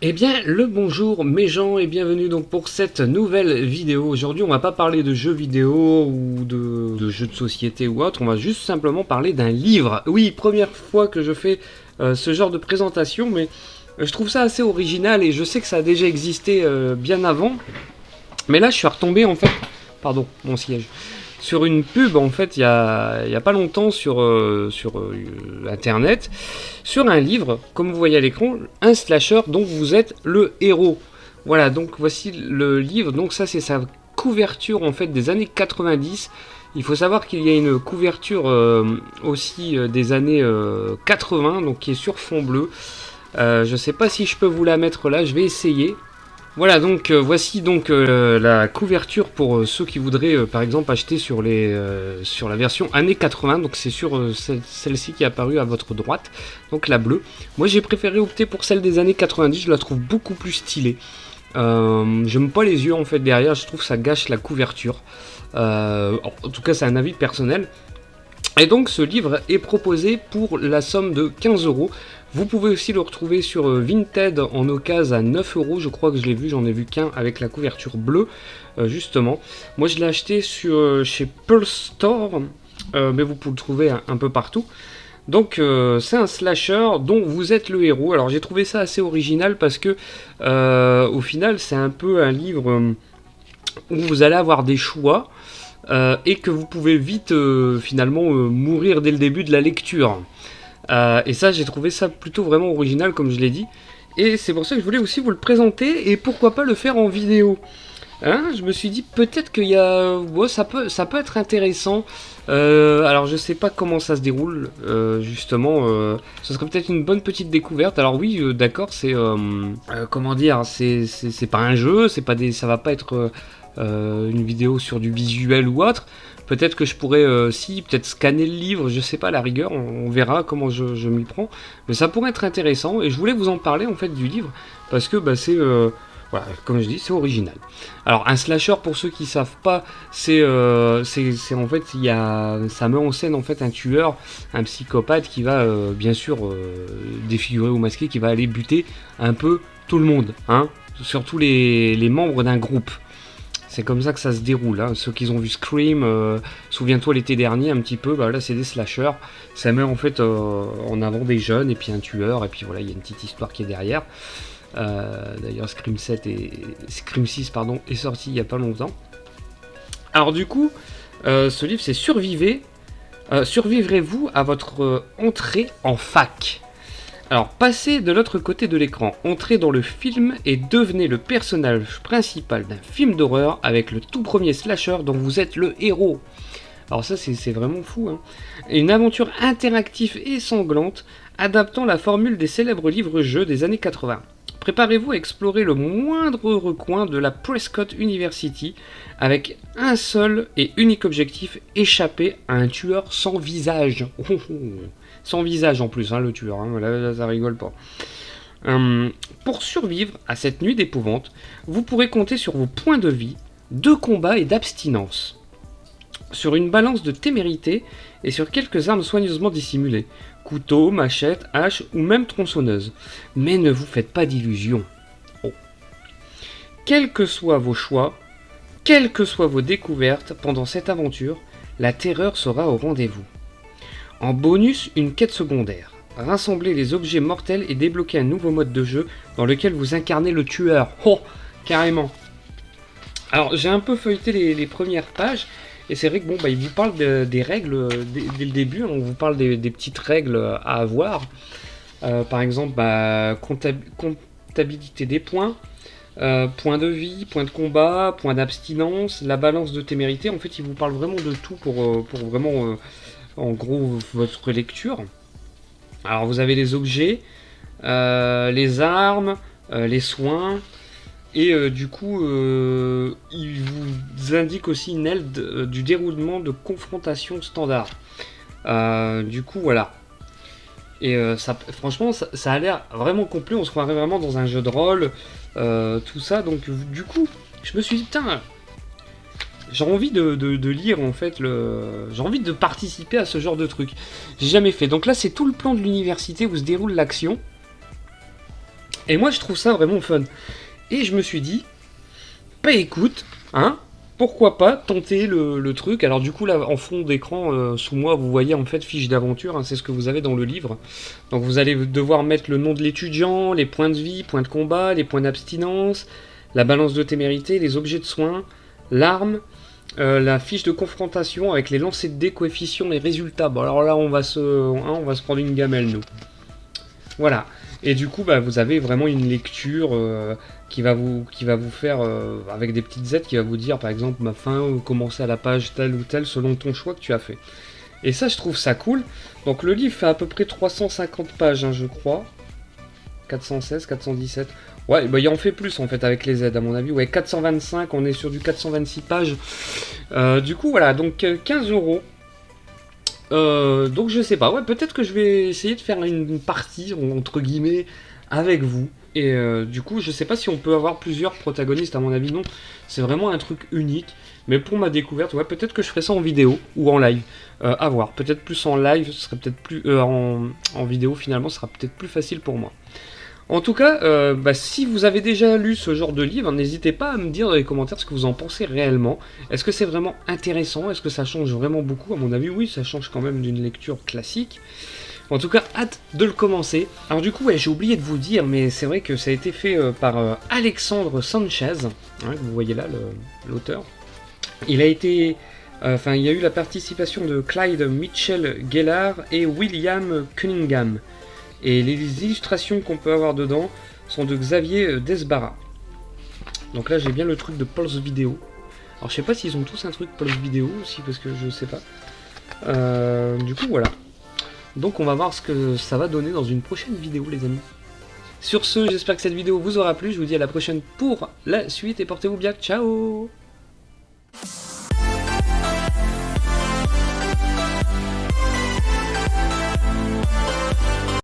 Eh bien, le bonjour mes gens et bienvenue donc pour cette nouvelle vidéo. Aujourd'hui, on va pas parler de jeux vidéo ou de jeux de société ou autre, on va juste simplement parler d'un livre. Oui, première fois que je fais ce genre de présentation, mais je trouve ça assez original et je sais que ça a déjà existé bien avant. Mais là, je suis retombé en fait, pardon, mon siège, sur une pub en fait il y a pas longtemps sur internet, sur un livre, comme vous voyez à l'écran, un slasher dont vous êtes le héros. Voilà, donc voici le livre, donc ça c'est sa couverture en fait des années 90. Il faut savoir qu'il y a une couverture aussi des années 80, donc qui est sur fond bleu. Je sais pas si je peux vous la mettre là, je vais essayer. Voilà, donc voici donc la couverture pour ceux qui voudraient par exemple acheter sur la version années 80. Donc c'est sur celle-ci qui est apparue à votre droite, donc la bleue. Moi j'ai préféré opter pour celle des années 90, je la trouve beaucoup plus stylée. J'aime pas les yeux en fait derrière, je trouve que ça gâche la couverture. En tout cas c'est un avis personnel. Et donc ce livre est proposé pour la somme de 15 euros. Vous pouvez aussi le retrouver sur Vinted en occasion à 9 euros. Je crois que je l'ai vu, j'en ai vu qu'un avec la couverture bleue, justement. Moi je l'ai acheté chez Pearl Store, mais vous pouvez le trouver un peu partout. Donc c'est un slasher dont vous êtes le héros. Alors j'ai trouvé ça assez original parce que au final c'est un peu un livre où vous allez avoir des choix. Et que vous pouvez vite finalement mourir dès le début de la lecture. Et ça, j'ai trouvé ça plutôt vraiment original, comme je l'ai dit. Et c'est pour ça que je voulais aussi vous le présenter, et pourquoi pas le faire en vidéo. Hein, je me suis dit peut-être qu'il y a... Ouais, ça peut être intéressant. Alors je sais pas comment ça se déroule, justement. Ce serait peut-être une bonne petite découverte. Alors oui, d'accord, c'est... comment dire, c'est pas un jeu, c'est pas ça va pas être... une vidéo sur du visuel ou autre. Peut-être que je pourrais, peut-être scanner le livre, je sais pas, à la rigueur, on verra comment je m'y prends. Mais ça pourrait être intéressant, et je voulais vous en parler en fait du livre, parce que bah, c'est, voilà, comme je dis, c'est original. Alors un slasher, pour ceux qui savent pas, c'est en fait, ça met en scène en fait un tueur, un psychopathe qui va bien sûr défigurer ou masquer, qui va aller buter un peu tout le monde, hein, surtout les membres d'un groupe. C'est comme ça que ça se déroule. Hein. Ceux qui ont vu Scream, souviens-toi l'été dernier un petit peu, bah là c'est des slashers. Ça met en fait en avant des jeunes et puis un tueur et puis voilà, il y a une petite histoire qui est derrière. D'ailleurs Scream 6 pardon, est sorti il y a pas longtemps. Alors du coup, ce livre c'est survivrez-vous à votre entrée en fac. Alors, passez de l'autre côté de l'écran, entrez dans le film et devenez le personnage principal d'un film d'horreur avec le tout premier slasher dont vous êtes le héros. Alors ça, c'est vraiment fou, hein. Une aventure interactive et sanglante, adaptant la formule des célèbres livres-jeux des années 80. Préparez-vous à explorer le moindre recoin de la Prescott University avec un seul et unique objectif, échapper à un tueur sans visage. Sans visage en plus, hein, le tueur, hein, là, ça rigole pas. Pour survivre à cette nuit d'épouvante, vous pourrez compter sur vos points de vie, de combat et d'abstinence. Sur une balance de témérité et sur quelques armes soigneusement dissimulées. Couteau, machette, hache ou même tronçonneuse. Mais ne vous faites pas d'illusions. Oh. Quels que soient vos choix, quelles que soient vos découvertes pendant cette aventure, la terreur sera au rendez-vous. En bonus, une quête secondaire. Rassembler les objets mortels et débloquer un nouveau mode de jeu dans lequel vous incarnez le tueur. Oh, carrément. Alors, j'ai un peu feuilleté les premières pages, et c'est vrai que bon, bah, il vous parle des règles dès le début. On vous parle des petites règles à avoir. Par exemple, bah, comptabilité des points, points de vie, points de combat, points d'abstinence, la balance de témérité. En fait, il vous parle vraiment de tout pour vraiment... en gros, votre lecture. Alors, vous avez les objets, les armes, les soins, et du coup, il vous indique aussi une aide du déroulement de confrontation standard. Du coup, voilà. Et ça, franchement, ça a l'air vraiment complet. On se croirait vraiment dans un jeu de rôle, tout ça. Donc, du coup, je me suis dit, putain, j'ai envie de lire en fait j'ai envie de participer à ce genre de truc. J'ai jamais fait. Donc là c'est tout le plan de l'université où se déroule l'action. Et moi je trouve ça vraiment fun. Et je me suis dit, bah écoute, hein, pourquoi pas tenter le truc. Alors du coup là en fond d'écran sous moi vous voyez en fait fiche d'aventure, hein, c'est ce que vous avez dans le livre. Donc vous allez devoir mettre le nom de l'étudiant, les points de vie, points de combat, les points d'abstinence, la balance de témérité, les objets de soins, l'arme, la fiche de confrontation avec les lancers de dés, coefficients et résultats. Bon alors là on va se prendre une gamelle nous. Voilà. Et du coup bah, vous avez vraiment une lecture qui va vous faire avec des petites aides qui va vous dire par exemple ma fin, commencer à la page telle ou telle selon ton choix que tu as fait. Et ça je trouve ça cool. Donc le livre fait à peu près 350 pages hein, je crois. 416, 417. Ouais, bah il en fait plus en fait avec les aides à mon avis. Ouais, 425, on est sur du 426 pages. Du coup voilà, donc 15 euros. Donc je sais pas, ouais, peut-être que je vais essayer de faire une partie entre guillemets avec vous. Et du coup, je sais pas si on peut avoir plusieurs protagonistes, à mon avis non. C'est vraiment un truc unique. Mais pour ma découverte, ouais, peut-être que je ferai ça en vidéo ou en live. À voir. Peut-être plus en live, ce serait peut-être plus en vidéo finalement, ce sera peut-être plus facile pour moi. En tout cas, bah, si vous avez déjà lu ce genre de livre, n'hésitez pas à me dire dans les commentaires ce que vous en pensez réellement. Est-ce que c'est vraiment intéressant? Est-ce que ça change vraiment beaucoup? À mon avis, oui, ça change quand même d'une lecture classique. En tout cas, hâte de le commencer. Alors du coup, ouais, j'ai oublié de vous dire, mais c'est vrai que ça a été fait par Alexandre Sanchez, hein, que vous voyez là, l'auteur. Il a été... il y a eu la participation de Clyde Mitchell Gellar et William Cunningham. Et les illustrations qu'on peut avoir dedans sont de Xavier Desbarra. Donc là j'ai bien le truc de Pulse Vidéo. Alors je sais pas s'ils ont tous un truc Pulse Vidéo aussi parce que je sais pas. Du coup voilà. Donc on va voir ce que ça va donner dans une prochaine vidéo les amis. Sur ce, j'espère que cette vidéo vous aura plu. Je vous dis à la prochaine pour la suite et portez-vous bien. Ciao!